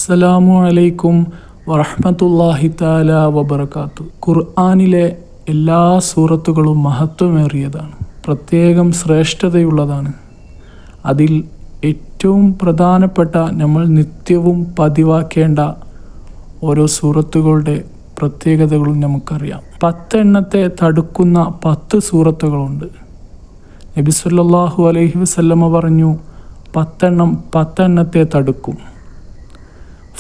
അസ്സലാമു അലൈക്കും വറഹ്മത്തുള്ളാഹി തആല വബറകാതുഹു. ഖുർആനിലെ എല്ലാ സൂറത്തുകളും മഹത്വമേറിയതാണ്, പ്രത്യേകം ശ്രേഷ്ഠതയുള്ളതാണ്. അതിൽ ഏറ്റവും പ്രധാനപ്പെട്ട നമ്മൾ നിത്യവും പതിവാക്കേണ്ട ഓരോ സൂറത്തുകളുടെ പ്രത്യേകതകളും നമുക്കറിയാം. 10 എണ്ണത്തെ തടുക്കുന്ന 10 സൂറത്തുകളുണ്ട്. നബി സല്ലല്ലാഹു അലൈഹി വസല്ലമ പറഞ്ഞു, 10 എണ്ണത്തെ തടുക്കും.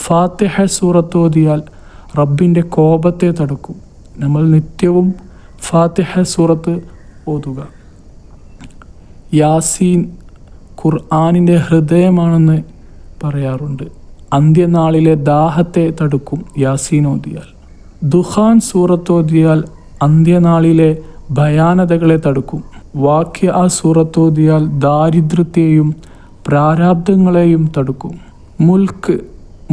ഫാത്തിഹ സൂറത്ത് ഓതിയാൽ റബ്ബിൻ്റെ കോപത്തെ തടുക്കും. നമ്മൾ നിത്യവും ഫാത്തിഹ സൂറത്ത് ഓതുക. യാസീൻ ഖുർആനിൻ്റെ ഹൃദയമാണെന്ന് പറയാറുണ്ട്. അന്ത്യനാളിലെ ദാഹത്തെ തടുക്കും യാസീൻ ഓതിയാൽ. ദുഖാൻ സൂറത്ത് ഓതിയാൽ അന്ത്യനാളിലെ ഭയാനതകളെ തടുക്കും. വാഖിഅ സൂറത്ത് ഓതിയാൽ ദാരിദ്ര്യത്തെയും പ്രാരാബ്ദങ്ങളെയും തടുക്കും.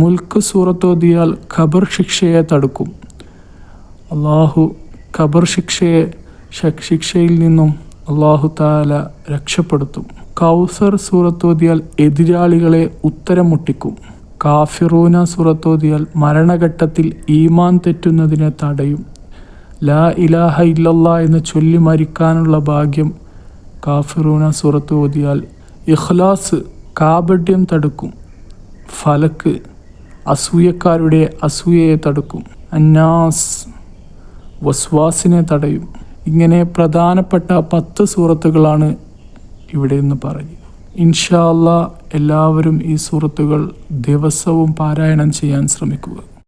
മുൽക്ക് സൂറത്ത് ഓതിയാൽ ഖബർ ശിക്ഷയെ തടുക്കും. അള്ളാഹു ഖബർ ശിക്ഷയിൽ നിന്നും അള്ളാഹു തആല രക്ഷപ്പെടുത്തും. കൗസർ സൂറത്ത് ഓതിയാൽ എതിരാളികളെ ഉത്തരം മുട്ടിക്കും. കാഫിറൂന സൂറത്ത് ഓതിയാൽ മരണഘട്ടത്തിൽ ഈമാൻ തെറ്റുന്നതിനെ തടയും. ലാ ഇലാഹ ഇല്ലല്ലാ എന്ന് ചൊല്ലി മരിക്കാനുള്ള ഭാഗ്യം കാഫിറൂന സൂറത്ത് ഓതിയാൽ. ഇഖ്ലാസ് കാപഢ്യം തടുക്കും. ഫലക്ക് അസൂയക്കാരുടെ അസൂയയെ തടുക്കും. അന്നാസ് വസ്വാസിനെ തടയും. ഇങ്ങനെ പ്രധാനപ്പെട്ട 10 സൂറത്തുകളാണ് ഇവിടെ നിന്ന് പറഞ്ഞു. ഇൻഷാ അല്ലാഹ് എല്ലാവരും ഈ സൂറത്തുകൾ ദിവസവും പാരായണം ചെയ്യാൻ ശ്രമിക്കുക.